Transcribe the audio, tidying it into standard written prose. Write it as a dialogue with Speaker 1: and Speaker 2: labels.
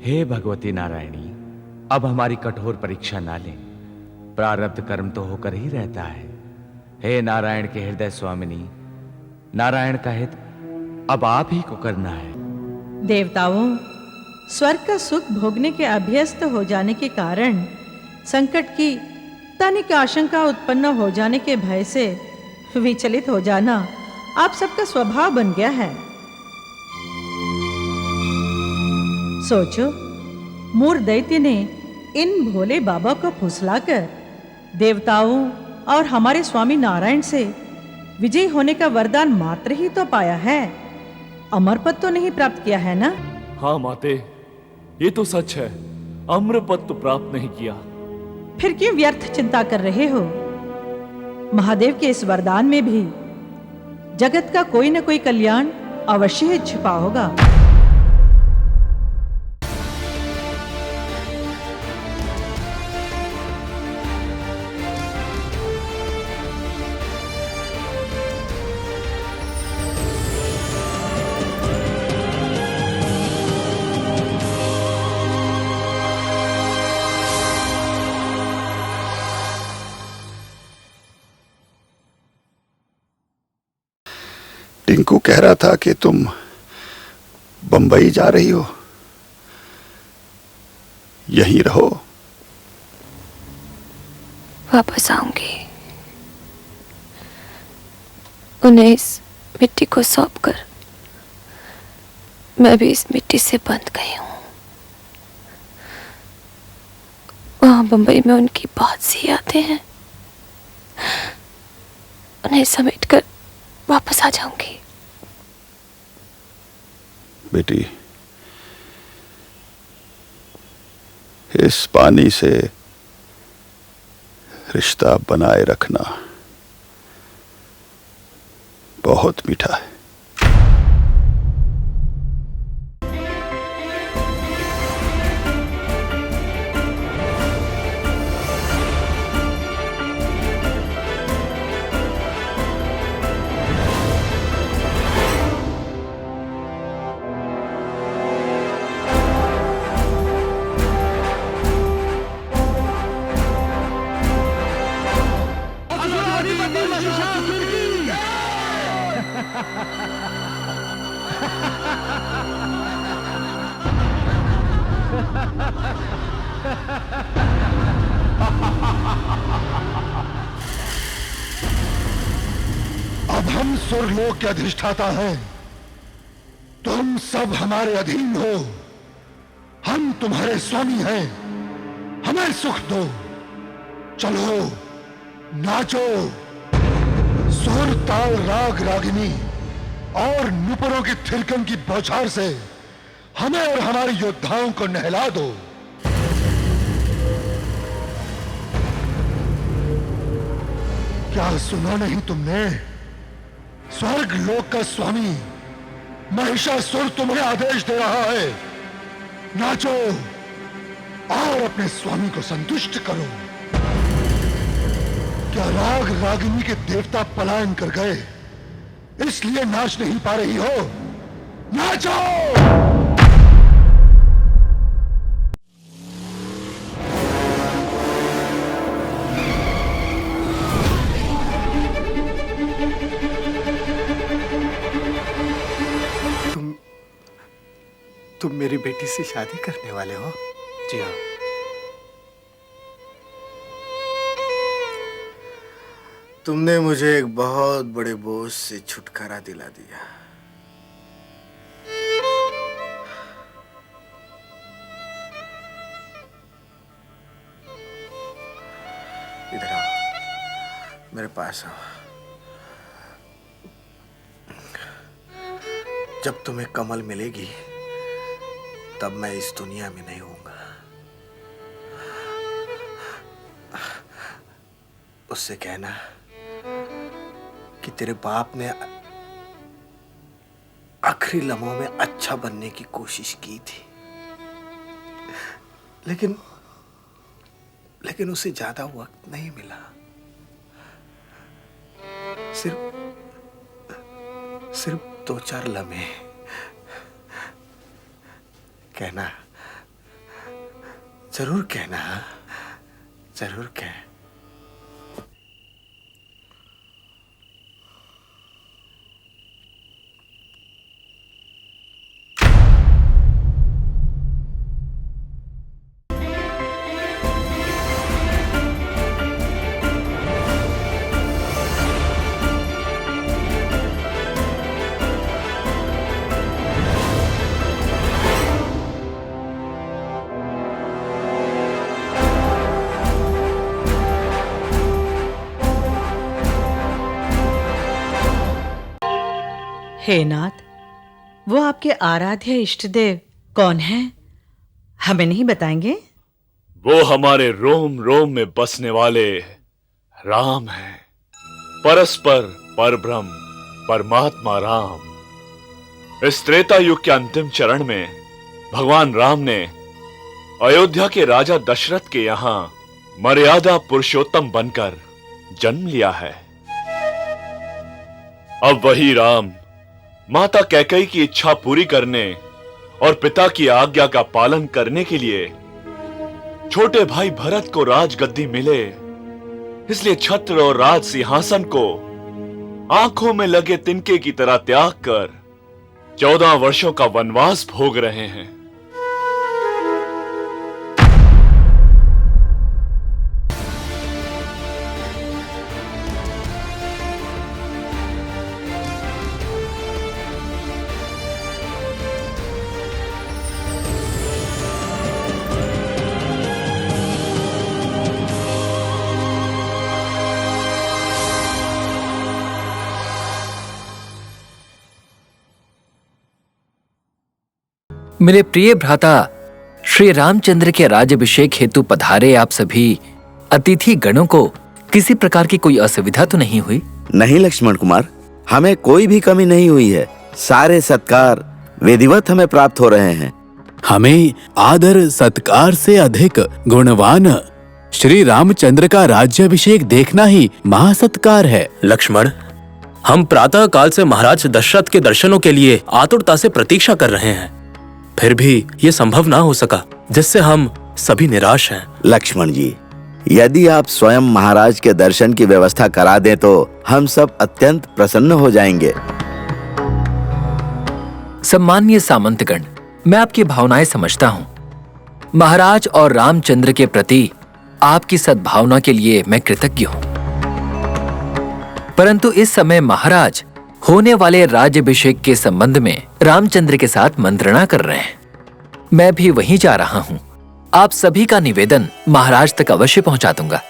Speaker 1: हे भगवती नारायणी, अब हमारी कठोर परीक्षा ना लें। प्रारब्ध कर्म तो होकर ही रहता है। हे नारायण के हृदय स्वामिनी, नारायण का हित अब आप ही को करना है।
Speaker 2: देवताओं, स्वर्ग का सुख भोगने के अभ्यस्त हो जाने के कारण संकट की तनिक आशंका उत्पन्न हो जाने के भय से विचलित हो जाना आप सबका स्वभाव बन गया है। सोचो, मूर दैत्य ने इन भोले बाबा को फुसलाकर देवताओं और हमारे स्वामी नारायण से विजयी होने का वरदान मात्र ही तो पाया है, अमर पद तो नहीं प्राप्त किया है ना?
Speaker 3: हाँ माते, ये तो सच है, अम्र पद तो प्राप्त नहीं किया।
Speaker 2: फिर क्यों व्यर्थ चिंता कर रहे हो? महादेव के इस वरदान में भी जगत का कोई न कोई कल्याण अवश्य ही छिपा होगा।
Speaker 4: टिंकू कह रहा था कि तुम बंबई जा रही हो। यहीं रहो।
Speaker 5: वापस आऊंगी। उन्हें इस मिट्टी को सौंपकर मैं भी इस मिट्टी से बंध गई हूं। वहां बंबई में उनकी बहुत सी यादें हैं। उन्हें समेटकर वापस आ जाऊंगी।
Speaker 4: बेटी, इस पानी से रिश्ता बनाए रखना बहुत मीठा है।
Speaker 6: अब हम सुरलोक के अधिष्ठाता हैं। तुम सब हमारे अधीन हो। हम तुम्हारे स्वामी हैं। हमें सुख दो। चलो नाचो। सुर, ताल, राग, रागिनी और नुपुरों की थिरकन की बौछार से हमें और हमारे योद्धाओं को नहला दो। क्या सुना नहीं तुमने? स्वर्ग लोक का स्वामी महिषासुर तुम्हें आदेश दे रहा है। नाचो और अपने स्वामी को संतुष्ट करो। क्या राग रागिनी के देवता पलायन कर गए, इसलिए नाच नहीं पा रही हो? नाचो।
Speaker 7: तुम मेरी बेटी से शादी करने वाले हो?
Speaker 3: जी हाँ।
Speaker 7: तुमने मुझे एक बहुत बड़े बोझ से छुटकारा दिला दिया। इधर आओ, मेरे पास आओ। जब तुम्हें कमल मिलेगी तब मैं इस दुनिया में नहीं होऊंगा। उससे कहना कि तेरे बाप ने आखिरी लम्हों में अच्छा बनने की कोशिश की थी, लेकिन उसे ज्यादा वक्त नहीं मिला। सिर्फ 2-4 लम्हे। कहना जरूर कहना, जरूर कह।
Speaker 2: हे नाथ, वो आपके आराध्य इष्ट देव कौन हैं? हमें नहीं बताएंगे?
Speaker 3: वो हमारे रोम रोम में बसने वाले राम हैं, परस्पर परब्रह्म परमात्मा राम। इस त्रेता युग के अंतिम चरण में भगवान राम ने अयोध्या के राजा दशरथ के यहां मर्यादा पुरुषोत्तम बनकर जन्म लिया है। अब वही राम माता कैकेयी की इच्छा पूरी करने और पिता की आज्ञा का पालन करने के लिए छोटे भाई भरत को राजगद्दी मिले, इसलिए छत्र और राज सिंहासन को आंखों में लगे तिनके की तरह त्याग कर 14 वर्षों का वनवास भोग रहे हैं।
Speaker 8: मेरे प्रिय भ्राता श्री रामचंद्र के राज्याभिषेक हेतु पधारे आप सभी अतिथि गणों को किसी प्रकार की कोई असुविधा तो नहीं हुई?
Speaker 9: नहीं लक्ष्मण कुमार, हमें कोई भी कमी नहीं हुई है। सारे सत्कार विधिवत हमें प्राप्त हो रहे हैं।
Speaker 10: हमें आदर सत्कार से अधिक गुणवान श्री रामचंद्र का राज्याभिषेक देखना ही महासत्कार है।
Speaker 11: लक्ष्मण, हम प्रातः काल से महाराज दशरथ के दर्शनों के लिए आतुरता से प्रतीक्षा कर रहे हैं, फिर भी ये संभव ना हो सका, जिससे हम सभी निराश हैं।
Speaker 9: लक्ष्मण जी, यदि आप स्वयं महाराज के दर्शन की व्यवस्था करा दें तो हम सब अत्यंत प्रसन्न हो जाएंगे।
Speaker 8: सम्माननीय सामंतगण, मैं आपकी भावनाएं समझता हूँ। महाराज और रामचंद्र के प्रति आपकी सद्भावना के लिए मैं कृतज्ञ हूँ, परंतु इस समय महाराज होने वाले राज्याभिषेक के संबंध में रामचंद्र के साथ मंत्रणा कर रहे हैं। मैं भी वहीं जा रहा हूँ। आप सभी का निवेदन महाराज तक अवश्य पहुंचा दूंगा।